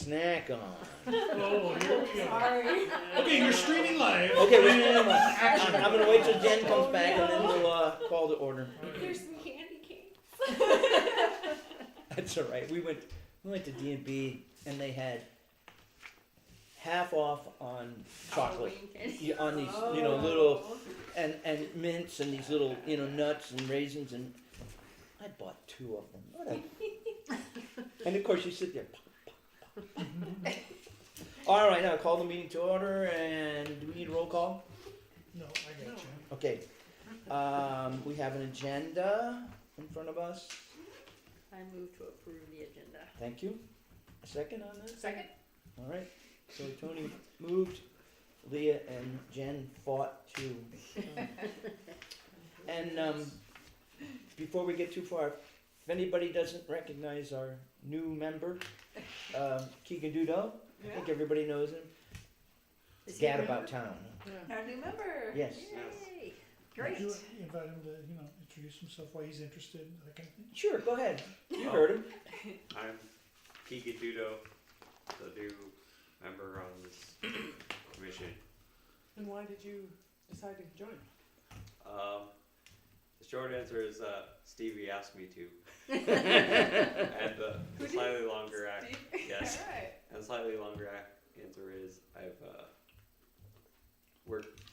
snack on. Oh, here we go. Sorry. Okay, you're streaming live. Okay, wait, Action. I'm gonna wait till Jen comes Oh, back and then no. we'll call to order. There's some candy canes. That's all right. We went to D&B and they had half off on chocolate. Halloween candy. Yeah, on these, Oh. little and mints and these little, nuts and raisins, and I bought 2 of them. What a and of course you sit there. All right, now call the meeting to order, and do we need a roll call? No, I got you. Okay. We have an agenda in front of us. I move to approve the agenda. Thank you. A second on that? Second. All right. So Tony moved, Leah and Jen fought to. And before we get too far, if anybody doesn't recognize our new member, Keegan Dudo, I think everybody knows him. Is he a member? Gadabout Town. Our new member. Yes. Yay. Would Great. you invite him to, introduce himself, why he's interested, that kind of thing? Sure, go ahead. You heard him. I'm Keegan Dudo, the new member on this commission. And why did you decide to join? The short answer is Stevie asked me to. And the slightly longer yes. Alright. And the slightly longer answer is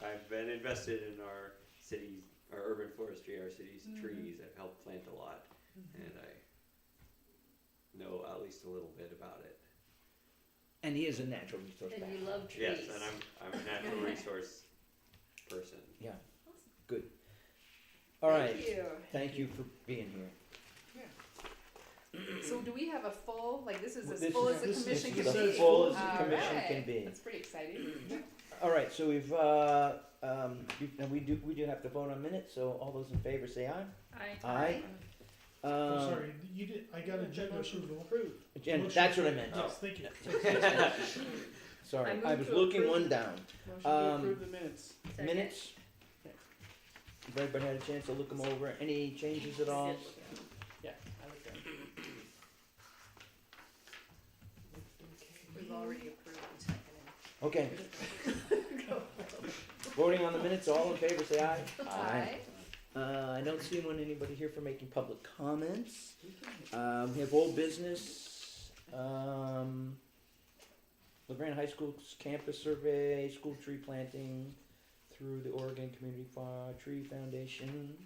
I've been invested in our city's, our urban forestry, our city's trees. I've helped plant a lot, and I know at least a little bit about it. And he is a natural resource And man. you love trees. Yes, and I'm a natural resource person. Yeah, good. All right. Thank you. Thank you for being here. So do we have a full, like this is as This full is- as the this is- commission this can As be? is full as the All commission right. can be. That's pretty exciting. All right, so we've, and we do have to vote on minutes, so all those in favor say aye. Aye. I'm sorry, you did, I got agenda approval. And Motion. that's what I meant. Yes, thank you. Sorry, I move I was to looking approve. one down. Motion to approve the minutes. Second. Minutes? Has everybody had a chance to look them over? Any changes at all? Yeah, I like that. We've already approved and seconded. Okay. Voting on the minutes, all in favor say aye. Aye. I don't see anybody here for making public comments. We have old business, LaGrande High School's campus survey, school tree planting through the Oregon Community Tree Foundation.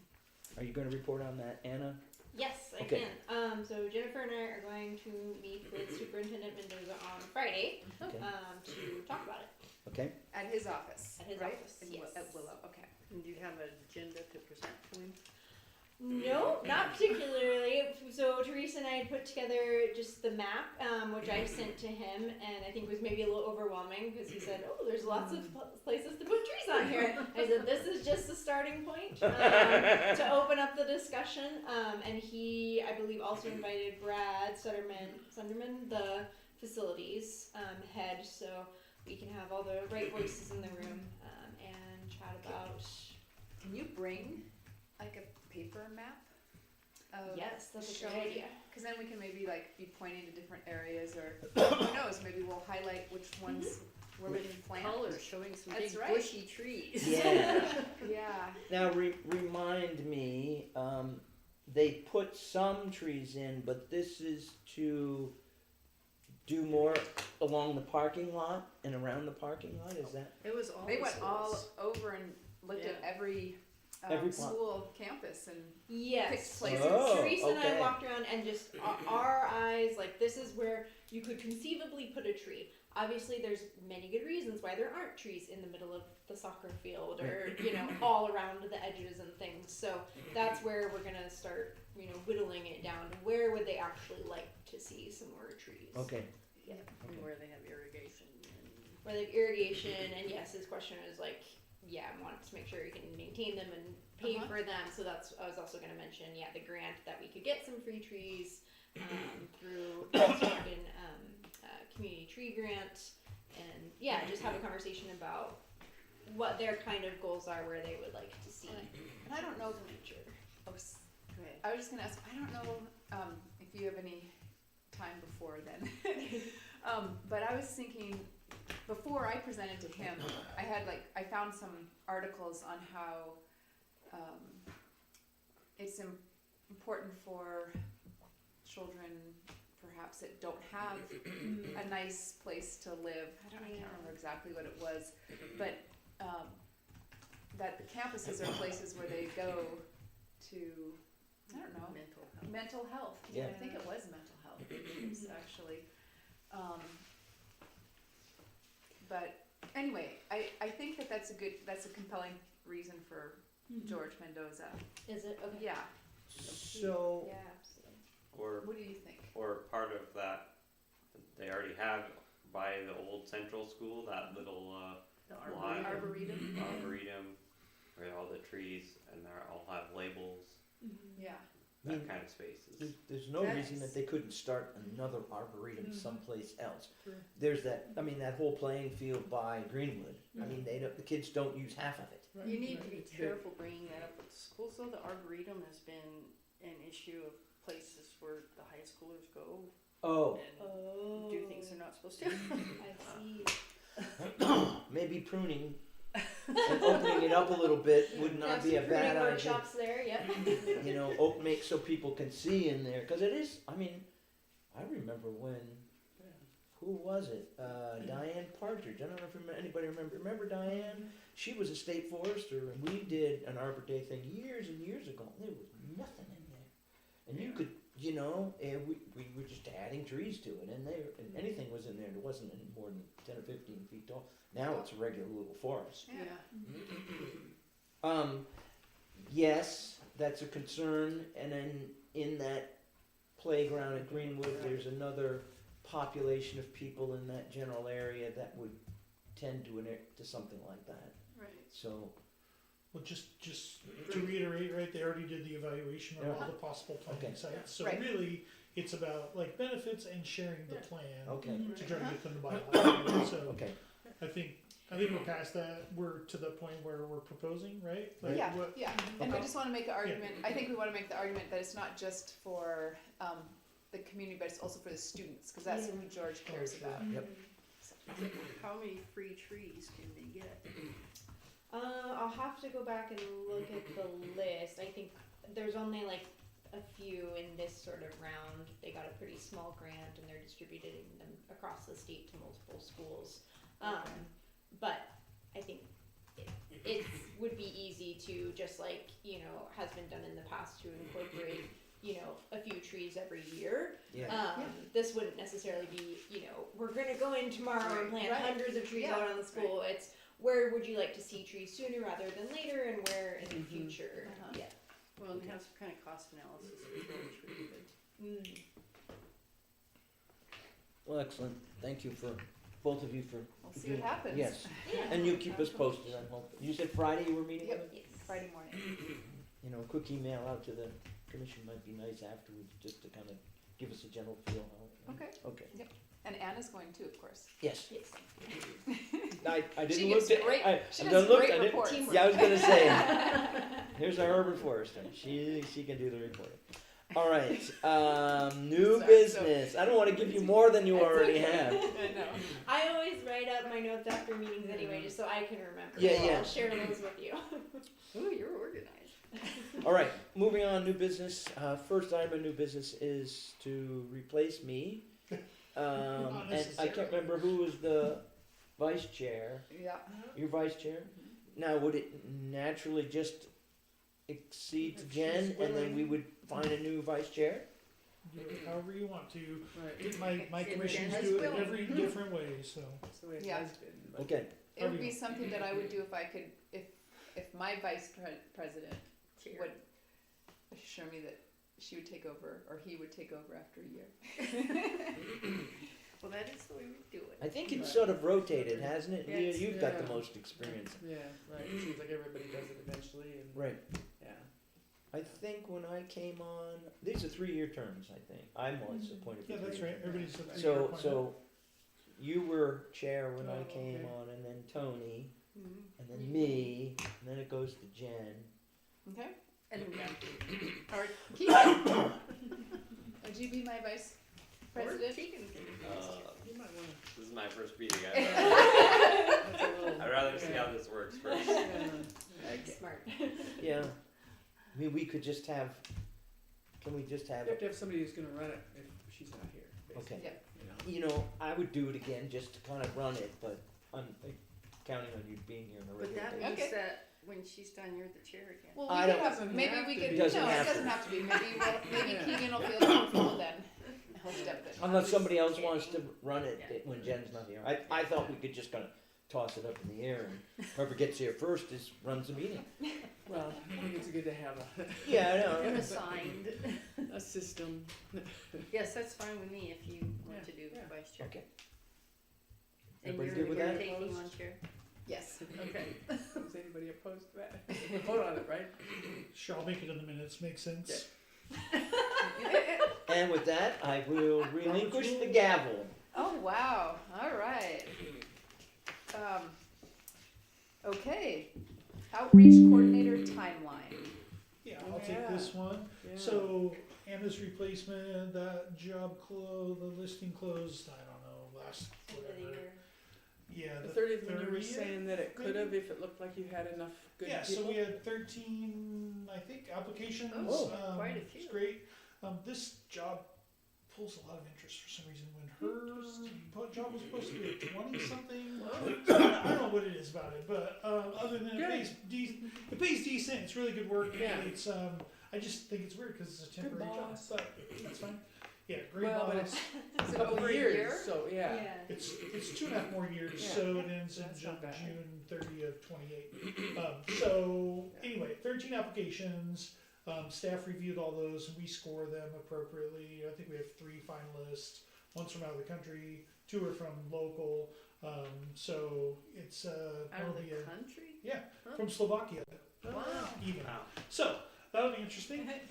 Are you gonna report on that, Anna? Yes, I Okay. can. So Jennifer and I are going to meet with Superintendent Mendoza on Friday Okay. to talk about it Okay, At his office, at his right? office. In Yes. At Willow, okay. And do you have an agenda to present to him? No, not particularly. So Teresa and I had put together just the map, which I sent to him, and I think was maybe a little overwhelming because he said, "Oh, there's lots of places to put trees on here." I said, "This is just a starting point to open up the discussion." And he, I believe, also invited Brad Sunderman, the facilities head, so we can have all the right voices in the room and chat about. Can you bring like a paper map? Yes, that's a great idea. Because then we can maybe like be pointing to different areas, or who knows, maybe we'll highlight which ones where we can plant. Colors showing some That's big right. bushy trees. yeah. Yeah. Now, remind me, they put some trees in, but this is to do more along the parking lot and around the parking lot, is that? It was all They the went all schools. over and looked at Yeah. every Every plant. school campus and Yes. Picked places. Oh, Teresa and I okay. walked around and just our eyes, like, this is where you could conceivably put a tree. Obviously, there's many good reasons why there aren't trees in the middle of the soccer field or, all around the edges and things. So that's where we're going to start, whittling it down to where would they actually like to see some more trees. Okay, Yeah, and where they have irrigation and Where they have irrigation, and yes, his question is like, I want to make sure you can maintain them and pay for them. So that's, I was also going to mention, the grant that we could get some free trees through the Oregon Community Tree Grant, and just have a conversation about what their kind of goals are, where they would like to see. I don't know. future. Go ahead. I was just gonna ask. I don't know if you have any time before then. But I was thinking, before I presented to him, I found some articles on how, it's important for children perhaps that don't have a nice place to live. I can't remember exactly what it was, but, that the campuses are places where they go to, I don't know, mental health. Yeah. I think it was mental health, it was actually. But anyway, I think that's a compelling reason for George Mendoza. Is it? Okay. Yeah, So, Yeah, absolutely. Or, what do you think? or part of that, they already have by the old central school, that little, The lot, Arboretum? arboretum, where all the trees, and they all have labels, Yeah. I mean, that kind of spaces. there's no reason that they couldn't start another arboretum someplace else. There's that whole playing field by Greenwood. I mean, the kids don't use half of it. Right, You need right. to be careful bringing that up at the schools, though. The Arboretum has been an issue of places where the high schoolers go Oh, and do things they're not supposed to. I see. maybe pruning and opening it up a little bit would not Have be a some bad pruning idea. workshops there, yep. You know, make so people can see in there, because it is. I mean, I remember when. Who was it? Diane Partridge. I don't know if anybody remember. Remember Diane? She was a state forester, and we did an Arbor Day thing years and years ago. There was nothing in there, and you could, we were just adding trees to it, and anything was in there that wasn't any more than 10 or 15 feet tall. Now it's a regular little forest. Yeah. Yes, that's a concern, and then in that playground at Greenwood, there's another population of people in that general area that would tend to something like that. Right. So, Well, just to reiterate, right, they already did the evaluation of Yeah. all the possible planting Okay. sites. So Right. really, it's about like benefits and sharing the plan okay, to try to get them to buy it. So okay. I think we're past that. We're to the point where we're proposing, right? Like Yeah, what- yeah, and we Okay. just wanna make the argument, I think we wanna make the argument that it's not just for, the community, but it's also for the students, cause that's who George cares sure. about. Yep. How many free trees can they get? I'll have to go back and look at the list. I think there's only like a few in this sort of round. They got a pretty small grant and they're distributing them across the state to multiple schools. But I think it would be easy to, just like, has been done in the past, to incorporate, a few trees every year. Yeah. This wouldn't necessarily be, we're gonna go in tomorrow and plant Right. hundreds of trees Yeah. out on the school. It's where would you like to see trees sooner rather than later, and where in the future. Uh-huh. Yeah. Well, and have some kind of cost analysis before it's really good. Well, excellent. Thank you for both of you for. We'll see what happens. Yes, Yeah. and you keep us posted. I hope. You said Friday you were meeting. Yep. with it? Yes. Friday morning. A quick email out to the commission might be nice afterwards, just to kind of give us a general feel. Okay, Okay. and Anna's going too, of course. Yes. Yes. I didn't She look gives at. great- I she done does looked great at it. reports. Yeah, I was gonna say. Here's our urban forester. She can do the reporting. All right. New Sorry, business. I don't want to give you more than you That's already okay. have. I know. I always write up my notes after meetings anyway, just so I can remember. Yeah, So yeah. I'll share those with you. Ooh, you're organized. All right. Moving on. New business. First item of new business is to replace me. Not And I can't remember who was the vice chair. Yeah. Your vice chair. Now, would it naturally just exceed to If Jen, she's and then willing. we would find a new vice chair? Do it however you want to. Right. My And commissions Jen do has it been. every different way, so. That's the way it Yeah. has been. But Okay. It would be something that I would do if I could, if my vice president Chair. would assure me that she would take over, or he would take over after a year. Well, that is the way we do it. I think it's Right. sort of rotated, hasn't it? Yes. You've got the Yeah. most experience. yeah, right. It seems like everybody does it eventually, and Right. yeah. I think when I came on, these are 3-year terms, I think. I'm always appointed for Yeah, that's 3-year right. terms. Everybody's a 3-year So, appointment. so you were chair when I Oh, came okay. on, and then Tony, Mhm. and then me, and then it goes to Jen. Okay? And we got Or Keith, would you be my vice President? Keegan can You might wanna. This is my first meeting. That's a little. I'd rather see how this works first. Yeah. Smart. Yeah. I mean, we could just have, can we just have, You have to have somebody who's gonna run it if she's not here, basically. okay. You know. You know, I would do it again just to kind of run it, but I'm counting on you being here on a But regular that basis. means Okay. that when she's done, you're the chair again. Well, I we don't- could have, Doesn't maybe have we to could, be. no, it Doesn't have to. doesn't have to be, maybe Yeah. Keegan will feel comfortable then, he'll step in. Unless somebody else Kidding. wants to run it Yeah. when Jen's not here. I thought we could just kind of toss it up in the air and whoever gets here first runs the meeting. Well, I think it's good to have Yeah, I You're know. assigned. a system. Yes, that's fine with me if you want Yeah, to do yeah. vice chair. Okay. And Everybody you're, good with you're that? taking on chair. Yes. Okay. Is anybody opposed to that? We'll vote on it, right? Sure, I'll make it in the minutes, makes sense. And with that, I will relinquish the gavel. Oh, wow, alright. Okay, outreach coordinator timeline. Yeah, Oh, I'll take yeah. this one. Yeah. So Anna's replacement, that job the listing closed, I don't know, last, End of the whatever. year. Yeah, The the 30th, when you were 30th, saying that it could have if it looked like you had enough good Yeah, people. so we had 13, I think, applications. Oh, quite a few. It's great. This job pulls a lot of interest for some reason. When her job was supposed to be at 20 something, I don't know what it is about it, but other than Good. it pays decent. It's really good work. Yeah. It's I just think it's weird because it's a temporary job, boss. but that's fine. Yeah, great Well, but boss. it's Is a it couple over a years, year? so yeah. It's 2.5 more years, Yeah. so it ends in That's not bad. June 30 of 28. So anyway, 13 applications. Staff reviewed all those, and we score them appropriately. I think we have 3 finalists. One's from out of the country, 2 are from local. So it's Out of will be the a- country? from Slovakia Wow. even. Wow. So that'll be interesting. And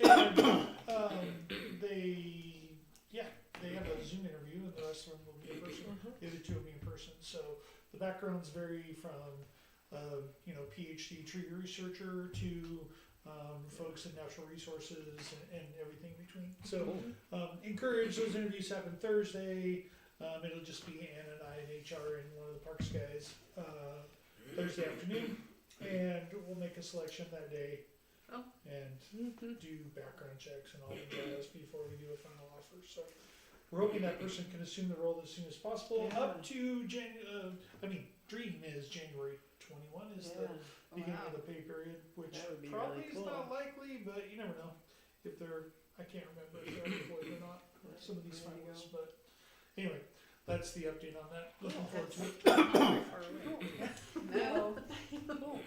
they have a Zoom interview, and the rest of them will be in person. The other 2 will be in person. So the backgrounds vary from PhD tree researcher to folks in natural resources and everything in between. So encourage those interviews happen Thursday. It'll just be Ann and I and HR and one of the parks guys Thursday afternoon, and we'll make a selection that day. Oh. And do background checks and all the jazz before we do a final offer. So we're hoping that person can assume the role as soon as possible. Yeah. Up to dream is January 21 is the beginning of the pay period, which That would be probably really is cool. not likely, but you never know if they're. I can't remember if they're employed or not. Some of these There you finalists, but anyway, that's the update on that. Looking forward to it. Not very far away. No. Cool.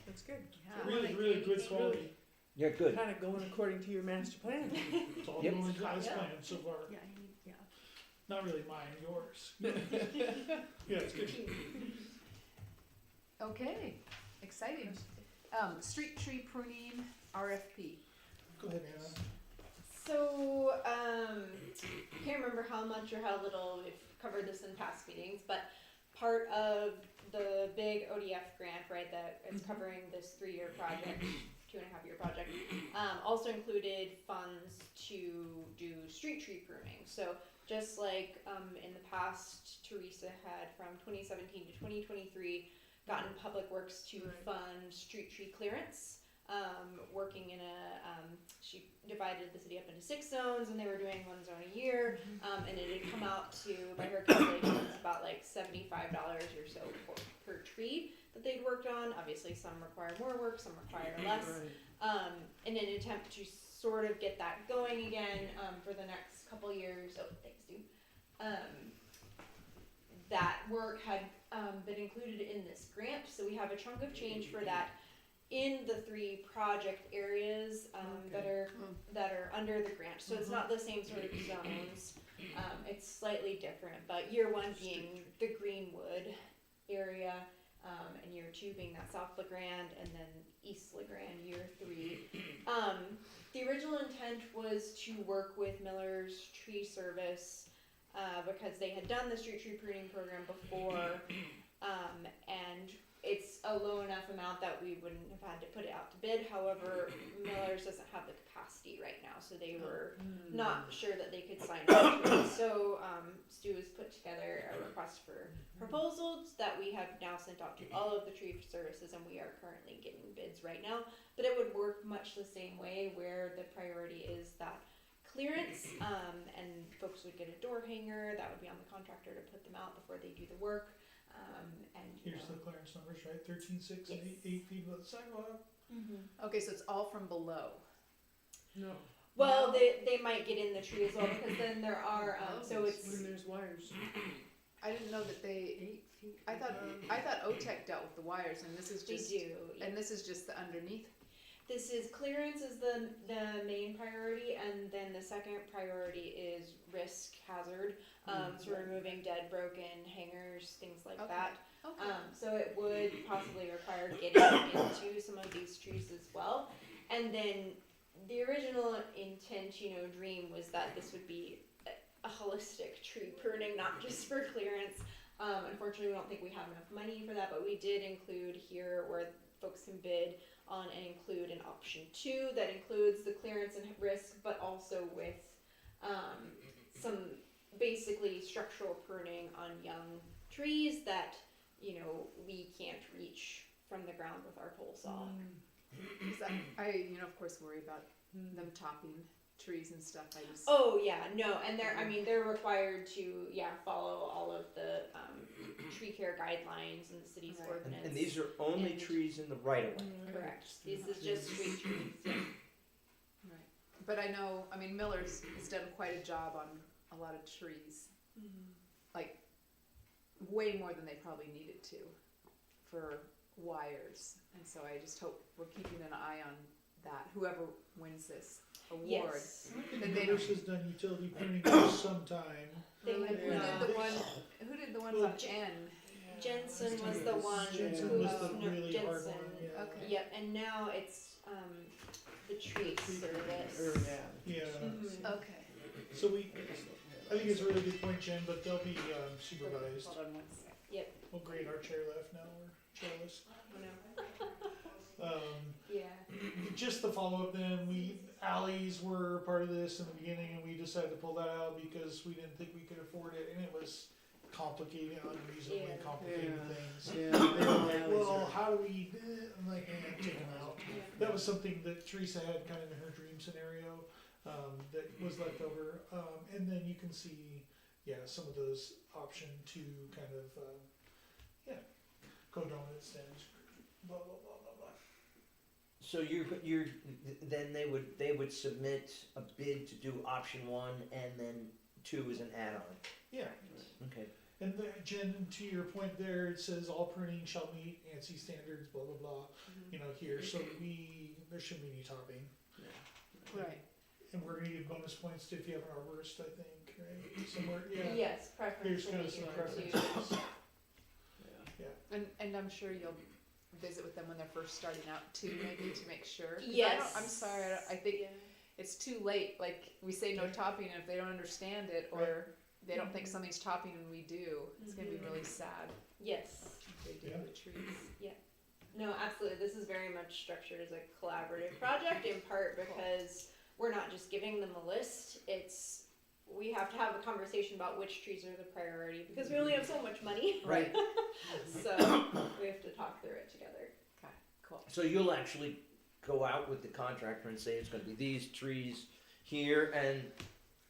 That's good. Yeah. Really good quality. You're good. Kind of going according to your master plan. It's all Yep. going as planned so far. Yeah, Not really mine, yours. Yeah, it's good. Okay, exciting. Street tree pruning RFP. Go ahead, Anna. So, can't remember how much or how little we've covered this in past meetings, but part of the big ODF grant, right, that is covering this 3-year project, 2.5-year project, also included funds to do street tree pruning. So just like in the past, Teresa had from 2017 to 2023 gotten Public Works to fund street tree clearance. Working in she divided the city up into 6 zones, and they were doing 1 zone a year, and it had come out to, by her calculations, about like $75 or so per tree that they'd worked on. Obviously, some require more work, some require less. In an attempt to sort of get that going again for the next couple years. Oh, thanks, dude. That work had been included in this grant, so we have a chunk of change for that in the 3 project areas that are under the grant. So it's not the same sort of zones. It's slightly different, but year 1 being the Greenwood area, and year 2 being that South LeGrand, and then East LeGrand year 3. The original intent was to work with Miller's Tree Service because they had done the street tree pruning program before, and it's a low enough amount that we wouldn't have had to put it out to bid. However, Miller's doesn't have the capacity right now, so they were not sure that they could sign up to it. So Stu has put together a request for proposals that we have now sent out to all of the tree services, and we are currently getting bids right now. But it would work much the same way, where the priority is that clearance, and folks would get a door hanger that would be on the contractor to put them out before they do the work. And Here's the clearance numbers, right? 13.6 and Yes. 8 feet above the sidewalk. Okay, so it's all from below. No. Well, they might get in the tree as well, because then there are so it's When there's wires. I didn't know that they. 8 feet. I thought OTEC dealt with the wires, and this is they just. do. And this is just the underneath. This is clearance is the main priority, and then the second priority is risk hazard. So removing dead, broken hangers, things like Okay. that. Okay. So it would possibly require getting into some of these trees as well. And then the original intent, dream was that this would be a holistic tree pruning, not just for clearance. Unfortunately, we don't think we have enough money for that, but we did include here where folks can bid on and include an option 2 that includes the clearance and risk, but also with some basically structural pruning on young trees that we can't reach from the ground with our pole saw. Because I, of course, worry about them topping trees and stuff. I just. Oh yeah, no, and they're required to follow all of the tree care guidelines and the city's Right. ordinance. And these are only And- trees in the right of way. correct. This is just street trees. Yeah. Right. But I know, Miller's has done quite a job on a lot of trees. Like, way more than they probably needed to for wires. And so I just hope we're keeping an eye on that. Whoever wins this award. Yes. And They Miller's has done utility pruning for some time. They have Who not. did the one? Who did the ones on N? Jensen was the one Jensen who was the no, really hard Jensen. one. Yeah. Okay. Yep, and now it's the tree service. Yeah. Okay. So I think it's a really good point, Jen, but they'll be supervised. Hold on one sec. Oh great, our chair left now, we're chairless. Oh, no. Um, Yeah. just the follow-up then, alleys were part of this in the beginning, and we decided to pull that out because we didn't think we could afford it, and it was complicated, unreasonably Yeah. complicated Yeah. things. Yeah. They were like, well, how do we, I'm like, take them out. That was something that Teresa had kind of in her dream scenario, that was left over, and then you can see, some of those option 2 kind of, co-dominant stems, blah, blah, blah, blah, blah. So then they would submit a bid to do option 1 and then 2 is an add-on. Yeah, Okay. and Jen, to your point there, it says all pruning shall meet ANSI standards, blah, blah, blah, here, so there shouldn't be any topping. Right. And we're gonna give bonus points to if you have an arborist, I think, right, somewhere, Yes, preference Here's will kind be of some given to. preferences. And I'm sure you'll visit with them when they're first starting out too, maybe to make sure. 'Cause Yes. I'm sorry, I think Yeah. it's too late. Like, we say no topping, and if they don't understand it, or they don't think something's topping and we do, it's gonna be really sad Yes. if they do Yeah. the trees. No, absolutely. This is very much structured as a collaborative project, in part because we're not just giving them a list. We have to have a conversation about which trees are the priority because we only have so much money. Right. So we have to talk through it together. Okay, cool. So you'll actually go out with the contractor and say it's going to be these trees here, and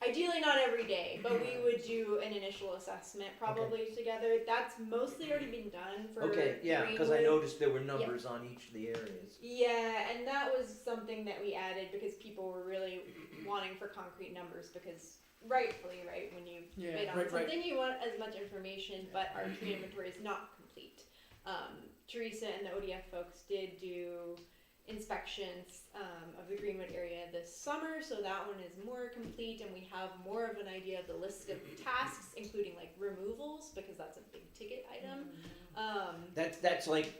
Ideally not every day, but we would do an initial assessment probably together. That's mostly already been done for okay, yeah, because I Greenwood. noticed there were numbers on each of the areas. Yeah, and that was something that we added because people were really wanting for concrete numbers because rightfully, right, when you Yeah, bid on right. something you want as much information, but our tree inventory is not complete. Teresa and the ODF folks did do inspections of the Greenwood area this summer, so that one is more complete and we have more of an idea of the list of tasks, including like removals, because that's a big ticket item. That's like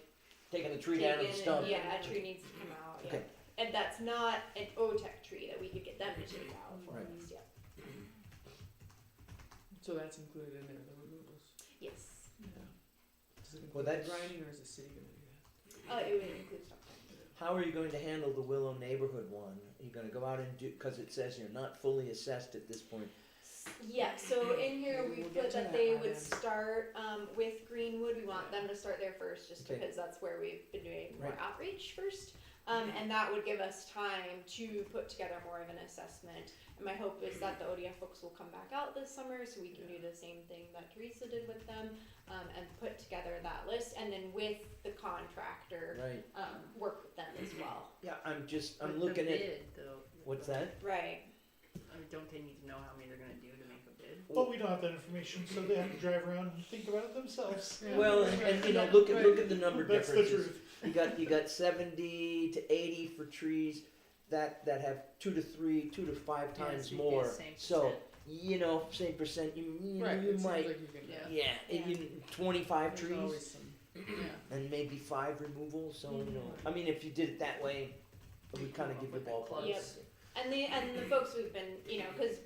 taking the tree down and the Taken- stump. Yeah, a tree needs to come out. Yeah. Okay. And that's not an OTEC tree that we could get them to take out for Right. us. Yeah. So that's included in there, the removals. Yes. Does it Well, include the that's- grinding, or is the city gonna do that? It would include stop signs. How are you going to handle the Willow neighborhood one? Are you gonna go out and do, cause it says you're not fully assessed at this point. Yeah, so in here we We'll get put to that that they one would then. start with Greenwood. We want them to start there first, just Okay. because that's where we've been doing more Right. outreach first. And that would give us time to put together more of an assessment. And my hope is that the ODF folks will come back out this summer so we can do the same thing that Teresa did with them, and put together that list. And then with the contractor, Right. work with them as well. Yeah, I'm But looking the at, bid, though, what's that? Right. I mean, don't they need to know how many they're gonna do to make a bid? But we don't have that information, so they have to drive around and think about it themselves. Well, and you know, look at the number That's the differences. truth. You got 70 to 80 for trees that have 2 to 3, 2 to 5 Yeah, times so you more. get same So percent. you know, same percent. You Right, you it seems might like you can, Yeah. Yeah. 25 there's trees always some, yeah. and maybe 5 removal. So you know, Mhm. I mean, if you did it that way, it would kind of give you a ballpark. Yep. And the folks we've been, you know, because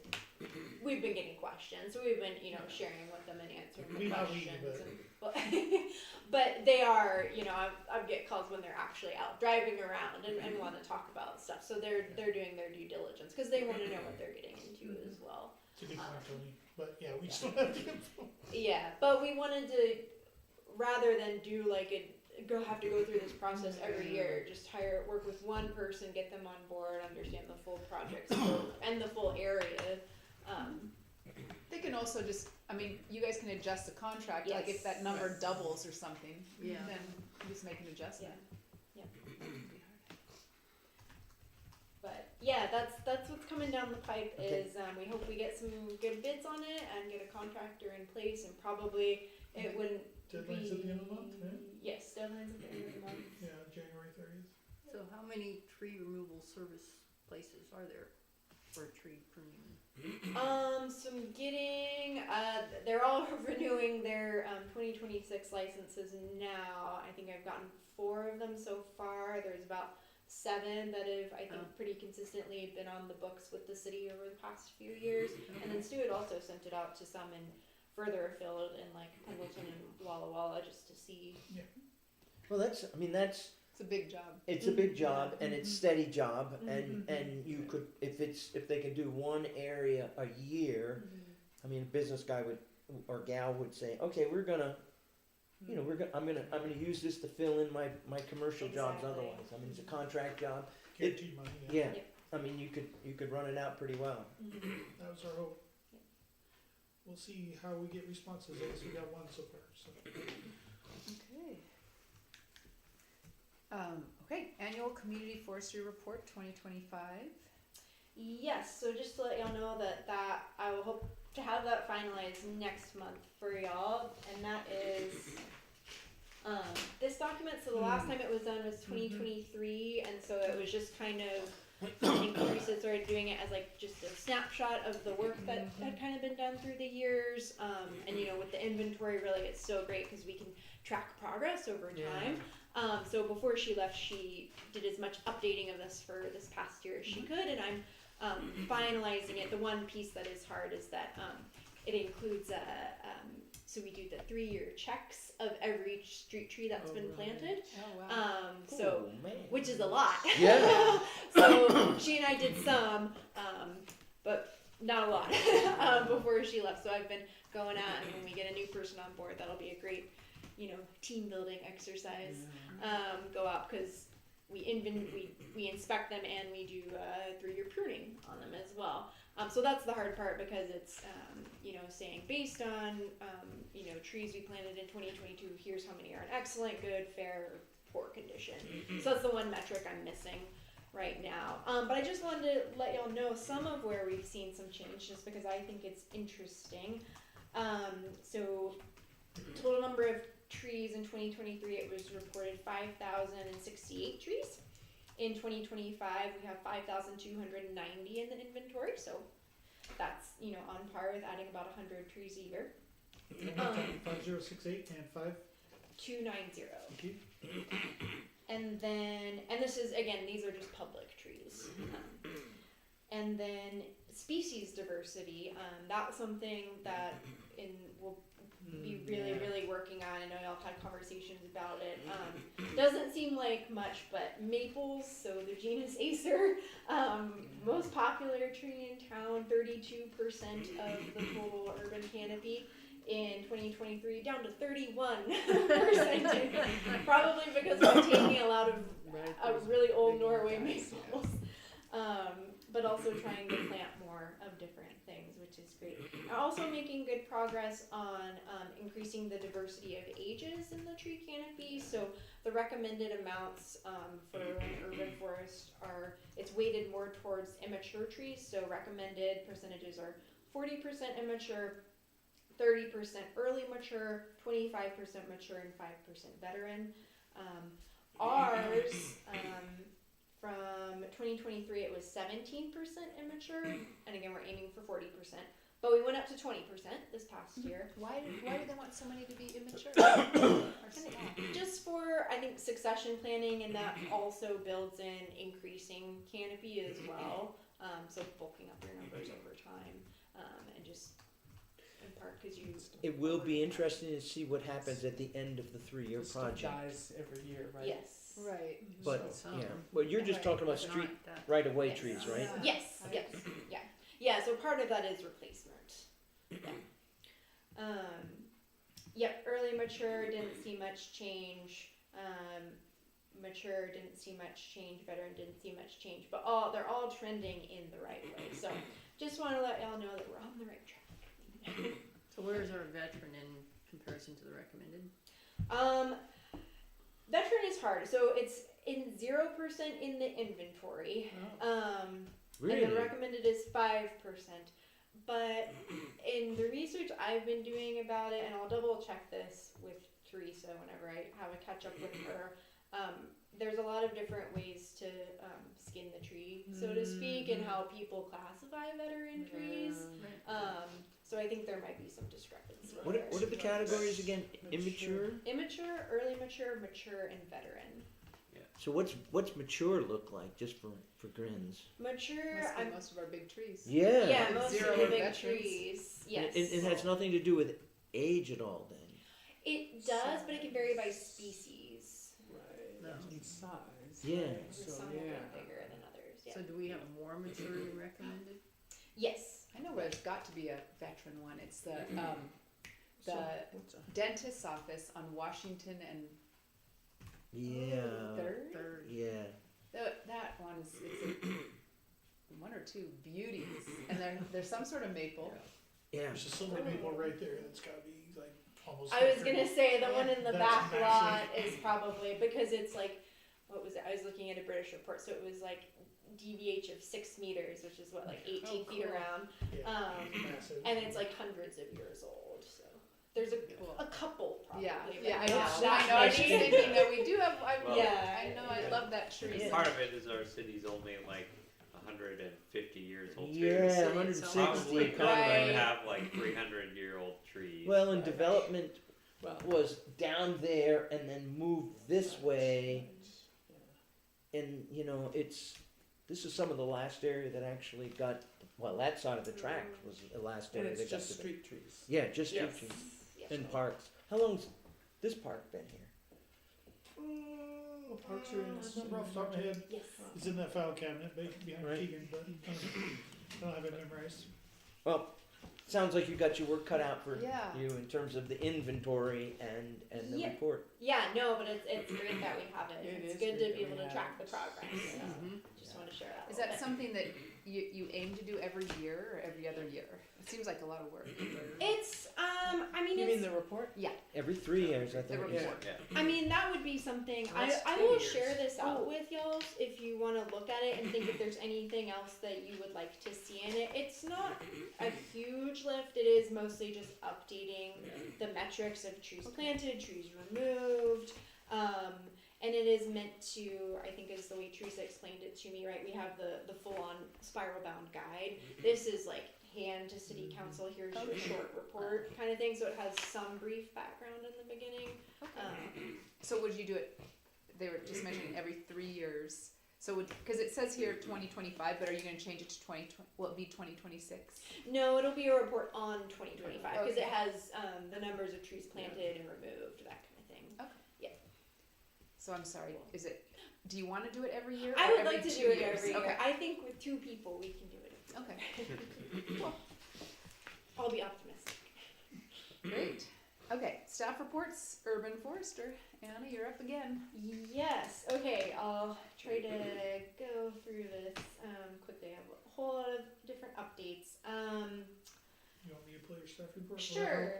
we've been getting questions, so we've been, you know, sharing with them and answering the We know we, questions. but- And, well, but they are, you know, I get calls when they're actually out driving around and want to talk about stuff. So they're doing their due diligence because they want to know what they're getting into as well. It's a good point, Tony. But yeah, we just don't have the info. Yeah, but we wanted to, rather than do like have to go through this process every year, just work with one person, get them on board, understand the full project scope and the full area. They can also just, I mean, you guys can adjust the contract, like if that Yes. number doubles or something, Yeah. then just make an adjustment. But yeah, that's what's coming down the pipe Okay. is we hope we get some good bids on it and get a contractor in place, and probably it wouldn't Deadline's be at the end of the month, right? Yes, deadline's at the end of the month. Yeah, January 30th. So how many tree removal service places are there for tree pruning? So I'm getting, they're all renewing their 2026 licenses now. I think I've gotten 4 of them so far. There's about 7 that have, I think, Oh. pretty consistently been on the books with the city over the past few years. And then Stu had also sent it out to some in further afield in like Pendleton and Walla Walla just to see. Well, that's It's a big job. it's a big job and it's steady job Mhm. and you could if they can do one area a year. I mean, a business guy or gal would say, okay, we're gonna, you know, I'm gonna use this to fill in my commercial jobs. Exactly. Otherwise, I mean, it's a contract job. Guaranteed money. Yeah, Yep. I mean, you could run it out pretty well. That was our hope. We'll see how we get responses. I guess we got 1 so far. So. Okay. Okay, annual community forestry report 2025. Yes, so just to let y'all know that I will hope to have that finalized next month for y'all, and that is this document. So the last time it was done was 2023, and so it was just kind of, I think Teresa started doing it as like just a snapshot of the work that had kind of been done through the years, and you know, with the inventory, really it's so great because we can track progress over time. So before she left, she did as much updating of this for this past year as she could, and I'm finalizing it. The one piece that is hard is that it includes so we do the 3-year checks of every street tree that's been planted. Oh, wow. So Oh, man. which is a lot. Yeah. So she and I did some, but not a lot before she left. So I've been going out, and when we get a new person on board, that'll be a great, you know, team building exercise. Go out because we inspect them and we do 3-year pruning on them as well. So that's the hard part because it's you know, saying based on you know, trees we planted in 2022, here's how many are in excellent, good, fair, or poor condition. So that's the one metric I'm missing right now. But I just wanted to let y'all know some of where we've seen some change, just because I think it's interesting. So total number of trees in 2023, it was reported 5,068 trees. In 2025, we have 5,290 in the inventory, so that's, you know, on par with adding about 100 trees a year. 5068 and 5. 290. Thank you. And then, and this is, again, these are just public trees. And then species diversity, that's something that we'll be really, really working on. I know y'all had conversations about it. Doesn't seem like much, but maples, so the genus Acer, most popular tree in town, 32% of the total urban canopy. In 2023, down to 31%, probably because I'm taking a lot of really old Norway maples, but also trying to plant more of different things, which is great. Also making good progress on increasing the diversity of ages in the tree canopy. So the recommended amounts for an urban forest are, it's weighted more towards immature trees. So recommended percentages are 40% immature, 30% early mature, 25% mature, and 5% veteran. Ours, from 2023, it was 17% immature, and again, we're aiming for 40%. But we went up to 20% this past year. Why do they want so many to be immature? Or small? Just for, I think, succession planning, and that also builds in increasing canopy as well. So bulking up your numbers over time, and just in part because you. It will be interesting to see what happens at the end of the 3-year It still project. dies every year, right? Yes. Right. But So- yeah, well, you're just talking about street right-of-way Yes. trees, right? Yes. Yes. Yeah. So part of that is replacement. Yeah. Yep. Early mature didn't see much change. Mature didn't see much change. Veteran didn't see much change. But they're all trending in the right way. So just want to let y'all know that we're on the right track. So where is our veteran in comparison to the recommended? Veteran is hard. So it's in 0% in the inventory. And the Really? recommended is 5%. But in the research I've been doing about it, and I'll double check this with Teresa whenever I have a catch up with her, there's a lot of different ways to skin the tree, so to speak, and how people classify veteran trees. So I think there might be some discrepancy. What there. are the categories again? Immature? Immature, early mature, mature, and veteran. So what's mature look like, just for grins? Mature, Must be I'm most of our big trees. yeah, most Zero of the big veterans. trees. Yes. It has nothing to do with age at all then. It does, but it can vary by species. Right. No. And size. Yeah. Right. So, Some will yeah. get bigger than others. Yeah. So do we have more maturity recommended? Yes. I know there's got to be a veteran one. It's the So, what's a- dentist's office on Washington and Yeah. Third. Yeah. That one is it's one or two beauties, and there's some sort of maple. Yeah. There's a silver maple right there that's gotta be like almost. I was 30. gonna say the one in the That's back massive. lot is probably because it's like, what was it? I was looking at a British report, so it was like DVH of 6 meters, which is what, like 18 feet cool. around, Yeah, massive. and it's like hundreds of years old. So there's Cool. a couple probably. Yeah, but yeah, I not know. that I know. I was many. just thinking that we do have. Well- Yeah. I know. I love that tree. Yeah. Part of it is our city's only like 150 years old too. Yeah, city 160. Probably kind of not Right. gonna have like 300-year-old trees. Well, and development Well, was down there and then moved this way, and this is some of the last area that actually got, well, that side of the tracks was the last and area it's that got just developed. street trees. Yeah, just street Yes. trees Yes. and parks. How long's this park been here? Parks are in this number off the top of my head. Yes. It's in that file cabinet behind Right. Keegan, but I don't have it memorized. Well, sounds like you got your work cut out for Yeah. you in terms of the inventory and the Yeah. report. Yeah, no, but it's great that we have it. It It's is good great to that be we able to have track the it. progress. So Mm-hmm. just want to share that. Is a that little something that you aim to do every year or every other year? It seems like a lot of work. bit. It's I mean You it's mean the report? Every 3 years, I The think. report. Yeah. I mean, that would be something. That's I 2 will years. share this out Oh. with y'all if you want to look at it and think if there's anything else that you would like to see in it. It's not a huge lift. It is mostly just updating the metrics of trees planted, trees removed. And it is meant to, I think is the way Teresa explained it to me, right? We have the full-on spiral-bound guide. This is like hand to city council, here's your short report kind of thing. So it has some brief background in the beginning. So would you do it? They were just mentioning every 3 years. So because it says here 2025, but are you going to change it to 2020? Will it be 2026? No, it'll be a report on 2025 because it Okay. has the numbers of trees planted and removed, that kind of thing. Okay. Yeah. So I'm sorry, do you wanna do it every year? I or would like to 2 do it years? every year. Okay, I think with 2 people we can do it. okay, I'll be optimistic. great. Okay, staff reports, urban forester. Anna, you're up again. Yes. Okay. I'll try to go through this quickly. I have a whole lot of different updates. You want me to play your staff report? Sure.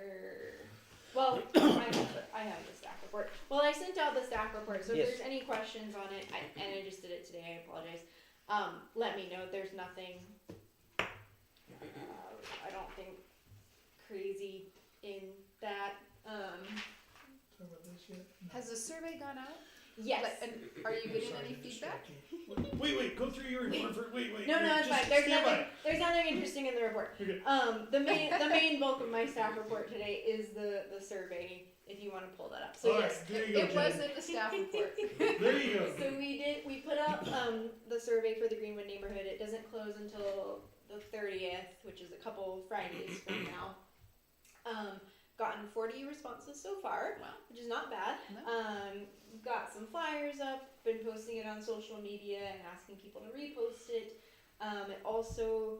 Well, I have the staff report. Well, I sent out the staff report, so if Yes. there's any questions on it, and I just did it today, I apologize. Let me know. There's nothing, I don't think, crazy in that. Talk about this yet? No. Has the survey gone out? Yes. And are you getting Sorry any to feedback? distract you. Wait, go through your report first. Wait. No, it's just fine. There's stand nothing. by. There's nothing interesting in the report. Okay. The main bulk of my staff report today is the survey. If you want to pull that up. So All right, yes, there you go, It was Jen. in the staff report. There you go. so we put up the survey for the Greenwood neighborhood. It doesn't close until the 30th, which is a couple Fridays from now. Gotten 40 responses so far, Wow. which is not bad. No. Got some flyers up, been posting it on social media and asking people to repost it. It also,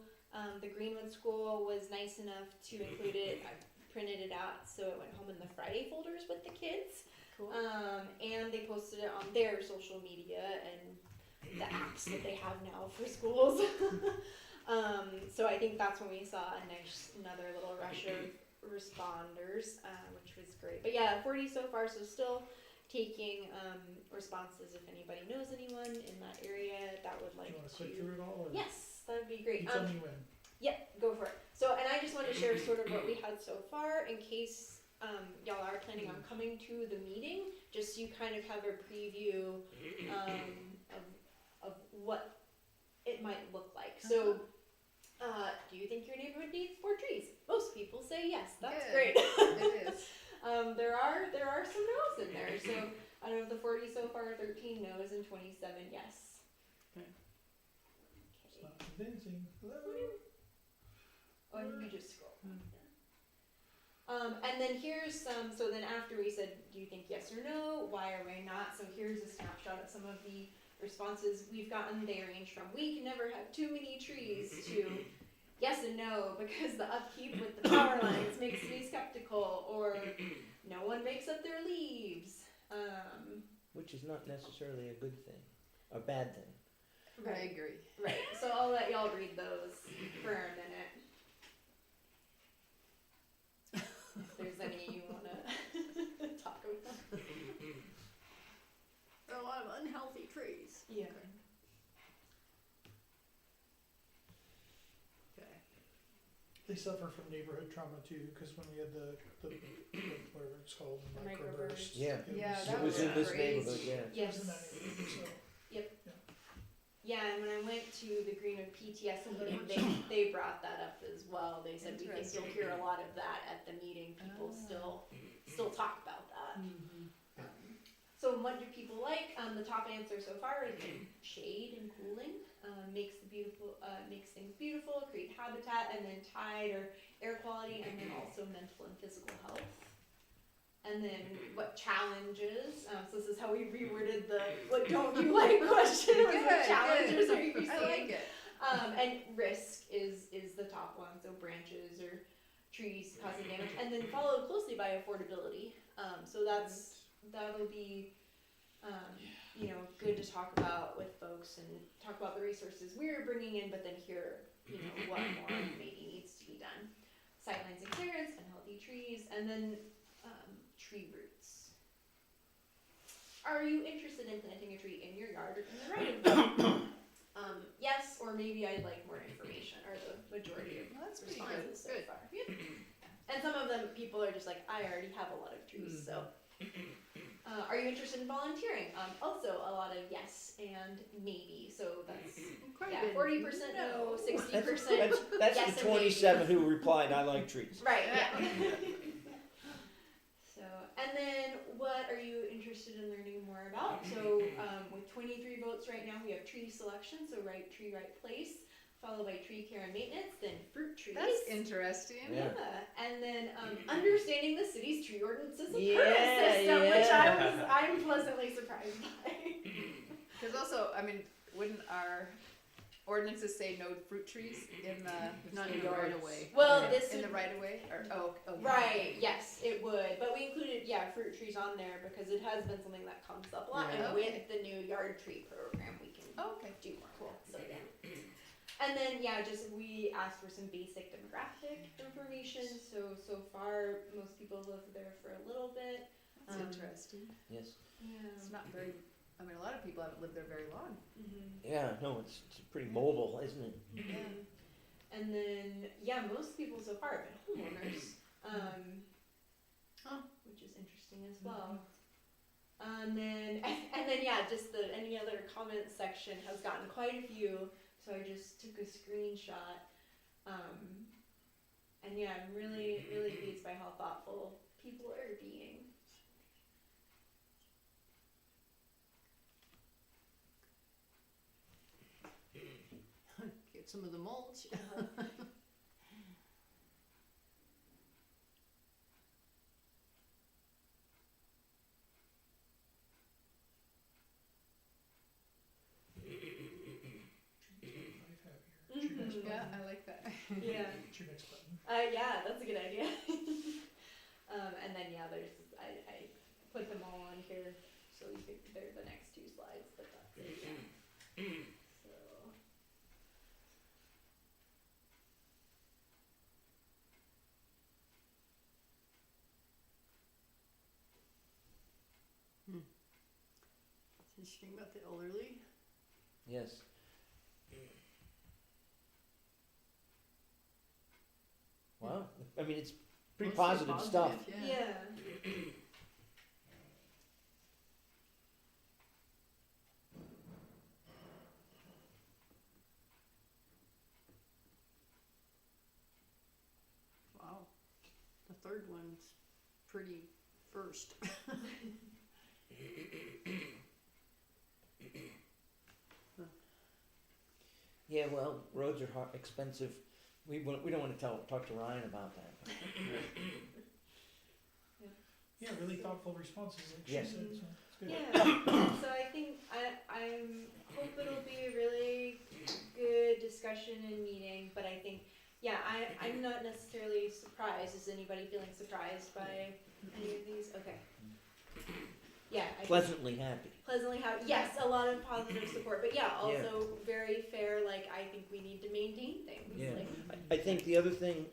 the Greenwood School was nice enough to include it. I printed it out so it went home in the Friday folders with the kids. Cool. And they posted it on their social media and the apps that they have now for schools. So I think that's when we saw another little rush of responders, which was great. But yeah, 40 so far, so still taking responses if anybody knows anyone in that area that would Do like you want to click through it all? Or Yes, that would be great. You tell me when. Yep, go for it. So, and I just want to share sort of what we had so far in case y'all are planning on coming to the meeting, just so you kind of have a preview of what it might look like. So, do you think your neighborhood needs more trees? Most people say yes. That's Good. great. It is. There are some no's in there. So, out of the 40 so far, 13 no's and 27 yes. Okay. It's not convincing. Hello? Oh, and you just scroll. And then here's some, so then after we said, do you think yes or no, why or why not? So here's a snapshot of some of the responses we've gotten. They range from, we can never have too many trees, to yes and no, because the upkeep with the power lines makes me skeptical, or no one makes up their leaves. Which is not necessarily a good thing, a bad thing. I agree. Right, so I'll let y'all read those for a minute. If there's any you want to talk about. There are a lot of unhealthy trees. Yeah. Okay. They suffer from neighborhood trauma too, because when we had the whatever it's called, The the microburst. Yeah. Yeah, was, that It was in this crazy. neighborhood, yeah. It Yes. was in that neighborhood, so. Yeah, and when I went to the Greenwood PTS meeting, they brought that up as well. They said we think you'll hear a lot of that at the meeting. People still talk about that. So what do people like? The top answer so far is shade and cooling. Makes things beautiful, create habitat, and then tide or air quality, and then also mental and physical health. And then what challenges? So this is how we reworded the what don't you like question. Was Good, what challenges good. are you I seeing? like it. And risk is the top one. So branches or trees causing damage, and then followed closely by affordability. So that'll be good to talk about with folks and talk about the resources we're bringing in, but then hear what more maybe needs to be done. Sightlines and clearance and healthy trees, and then tree roots. Are you interested in planting a tree in your yard or in the right of way? Yes, or maybe I'd like more information, or the majority of Well, that's pretty good. responses so far. Yeah. And some of them, people are just like, I already have a lot of trees, so. Are you interested in volunteering? Also, a lot of yes and maybe. So that's 40% no, 60%. That's Yes, the and maybe. 27 who replied, I like trees. Right. Yeah. So, and then what are you interested in learning more about? So, with 23 votes right now, we have tree selection. So, right tree, right place, followed by tree care and maintenance, then fruit trees. That's interesting. Yeah. And then understanding the city's tree ordinances and Yeah, permit system, which yeah. I I'm pleasantly surprised by. There's also, I mean, wouldn't our ordinances say no fruit trees in the Not in the yards? right of way. Well, in, this in the would- right of way, or okay. Right, yes, it would, but we included, fruit trees on there because it has been something that comes up a lot, Yeah. and Okay. with the new yard tree program, we can Oh, okay. do more cool, so yeah. And then, just, we asked for some basic demographic information, so far, most people live there for a little bit. That's Um, interesting. Yes. It's not very. I mean, a lot of people haven't lived there very long. Yeah, no, it's pretty mobile, isn't it? Mhm. And then, most people so far have been homeowners, which is interesting as well. And then, just the any other comment section has gotten quite a few, so I just took a screenshot. And I'm really, really pleased by how thoughtful people are being. Get some of the mulch. Life happier. Tree next Mhm. Yeah, button. I like that. Yeah. Tree next button. That's a good idea. And then there's I put them all on here, so you could they're the next two slides, but that's it. Yeah. So. It's interesting about the elderly. Yes. Wow. I mean, it's pretty Mostly positive stuff. Yeah. Wow. The third one's pretty first. Yeah, well, roads are expensive. We don't want to talk to Ryan about that. but- Yeah, really thoughtful responses, like she Yes. said, so it's good. Yeah. So I think I'm hope it'll be a really good discussion and meeting, but I think I'm not necessarily surprised. Is anybody feeling surprised by any of these? Okay. Yeah. Pleasantly happy. Pleasantly happy. Yes, a lot of positive support, but also very fair. Like I think we need to maintain things. Yeah. Like, I think the other thing,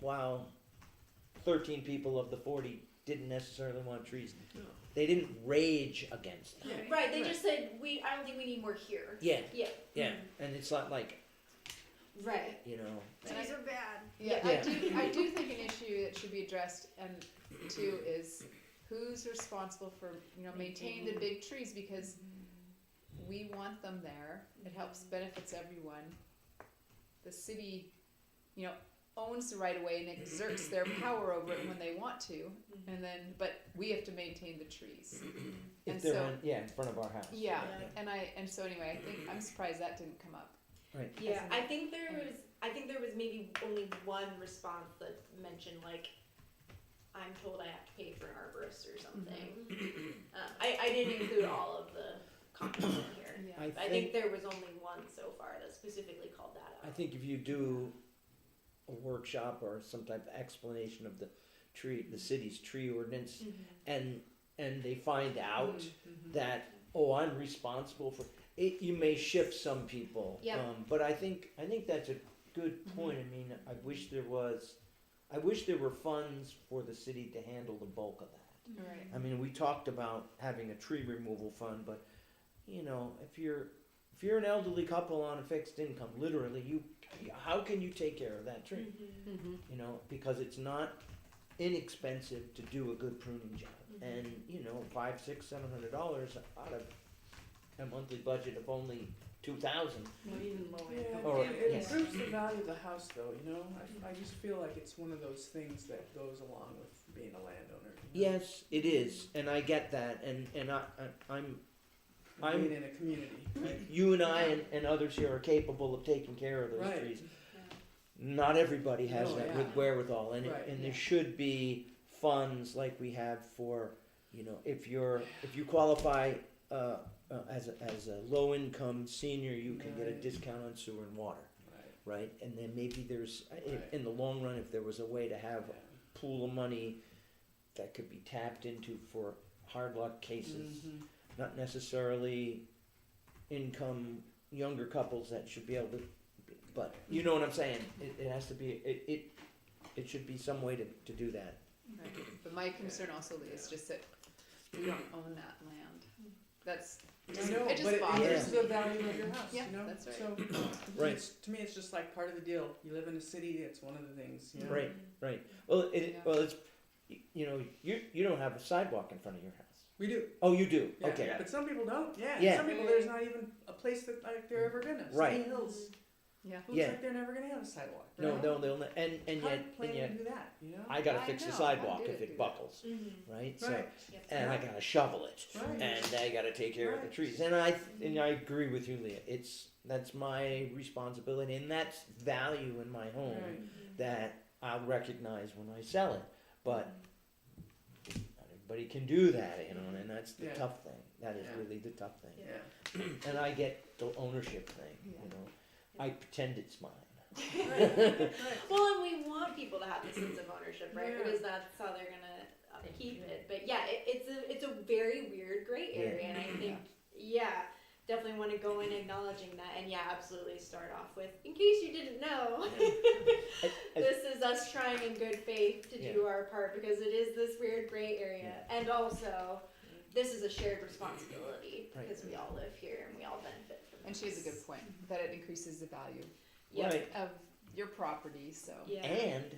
while 13 people of the 40 didn't necessarily want trees, they didn't rage against them. right. They just said I don't think we need more here. Yeah, Yeah. yeah, and it's not like, Right. Trees are bad. Yeah, Yeah. I do think an issue that should be addressed and too is who's responsible for maintaining the big trees, because we want them there. It helps benefits everyone. The city, owns the right of way and exerts their power over it when they want to, and then but we have to maintain the trees. if And they're so- in front of our house. Yeah, Yeah. and so anyway, I think I'm surprised that didn't come up. Right. Yeah, I think there was maybe only one response that mentioned like, I'm told I have to pay for an arborist or something. I didn't include all of the comments in here. Yeah. I think there was only one so far that specifically called that out. I think if you do a workshop or some type of explanation of the city's tree ordinance, and they find out that I'm responsible for it, you may shift some people. Yeah. But I think that's a good point. I mean, I wish there were funds for the city to handle the bulk of that. Right. I mean, we talked about having a tree removal fund, but if you're an elderly couple on a fixed income, literally, how can you take care of that tree? Because it's not inexpensive to do a good pruning job, and $500, $600, $700 out of a monthly budget of only $2,000. Even low Yeah, income. Or- it yes. improves the value of the house, though. I just feel like it's one of those things that goes along with being a landowner. Yes, it is, and I get that, and I'm Being in a community, right? you and I and others here are capable of taking care of those Right. trees. Not everybody has No, that yeah. with wherewithal, and Right. there should be funds like we have for You know, if you qualify as a low income senior, you can get a Right. discount on sewer and water, Right. right? And then maybe there's Right. in the long run, if there was a way to have Yeah. a pool of money that could be tapped into for hard luck cases, Mhm. not necessarily income younger couples that should be able to, but you know what I'm saying. It has to be it should be some way to do that. Right. But my concern also Lee, is just that we don't own that land. That's, I know, it just but it bothers is me. the value of your house, Yeah, you know? that's right. So, Right. to me, it's just like part of the deal. You live in a city, it's one of the things, you know? Right, right. Well, Yeah. it's you know you don't have a sidewalk in front of your house. We do. Oh, you do. Yeah. Okay. But some people don't. Yeah. Yeah. Some people, there's not even a place that like they're ever gonna. Right. Sunny Hills. Yeah. Looks Yeah. like they're never gonna have a sidewalk. you No, know? they'll and How do yet you plan and to yet do that? You know. I gotta I fix the know, sidewalk how if do it that? buckles, Mm-hmm. right? So Right. Yep. and I Yeah. gotta shovel it, Right. and I gotta take care of the Right. trees. And I agree with you, Leah. That's my responsibility, and that's value in my home Right. that I'll recognize when I sell it. But not everybody can do that, you know, and that's the Yeah. tough thing. That is Yeah. really the tough thing. Yeah. And I get the ownership thing, you know. I pretend it's mine. Right. Well, and we want people to have a sense of ownership, right? Yeah. Because that's how they're gonna keep it. But yeah, it's a very weird gray area, and I think definitely want to go in acknowledging that, and absolutely start off with, in case you didn't know, this is us trying in good faith to do our part, because it is this weird gray area, and also this is a shared responsibility Right. because we all live here and we all benefit from And she has a good point, that it increases the value Yep. Right. of your property, so. Yeah.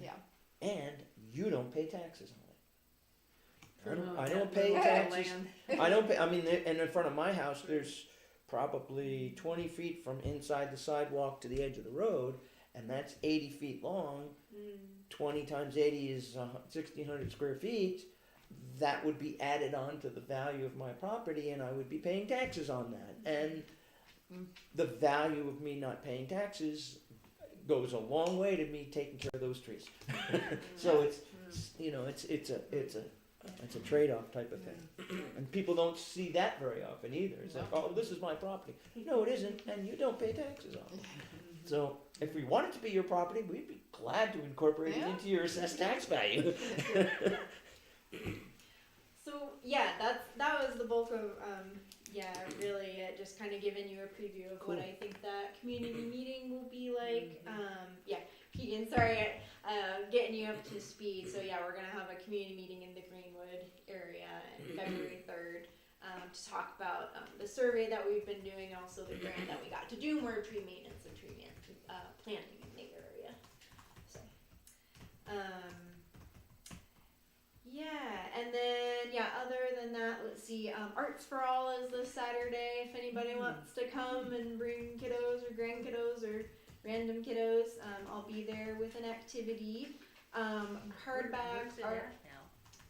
Yeah. And you don't pay taxes on it. True. I don't pay taxes. I don't pay. I mean, and in front of my house, there's probably 20 feet from inside the sidewalk to the edge of the road, and that's 80 feet long. 20 times 80 is 1,600 square feet. That would be added on to the value of my property, and I would be paying taxes on that. And the value of me not paying taxes goes a long way to me taking care of those trees. So it's a trade-off type of thing, and people don't see that very often either. It's like, oh, this is my property. No, it isn't, and you don't pay taxes on it. So if we want it to be your property, we'd be glad to incorporate it into your assessed tax value. So that was the bulk of really just kind of giving you a preview of what Cool. I think that community meeting will be like. Keegan, sorry, getting you up to speed. So we're gonna have a community meeting in the Greenwood area on February 3rd to talk about the survey that we've been doing, and also the grant that we got to do more tree maintenance and planting in the area. So. And then other than that, let's see. Arts for All is this Saturday. If anybody wants to come and bring kiddos or grandkiddos or random kiddos, I'll be there with an activity. Hardback Where's it art. at now?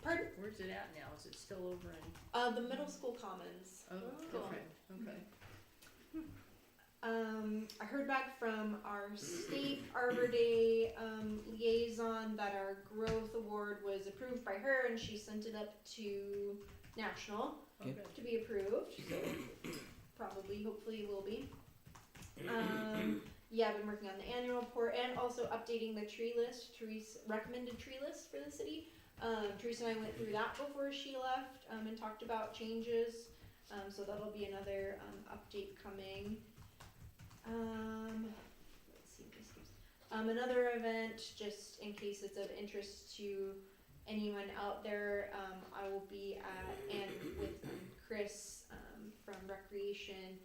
Pardon? Where's it at now? Is it still over in? The middle school commons. Oh, different. Okay. I heard back from our state Arbor Day liaison that our growth award was approved by her, and she sent it up to national to be approved. So probably, hopefully, will be. I've been working on the annual report and also updating the tree list, recommended tree list for the city. Teresa and I went through that before she left and talked about changes. So that'll be another update coming. Let's see. Another event, just in case it's of interest to anyone out there, I will be at, and with Chris from Recreation,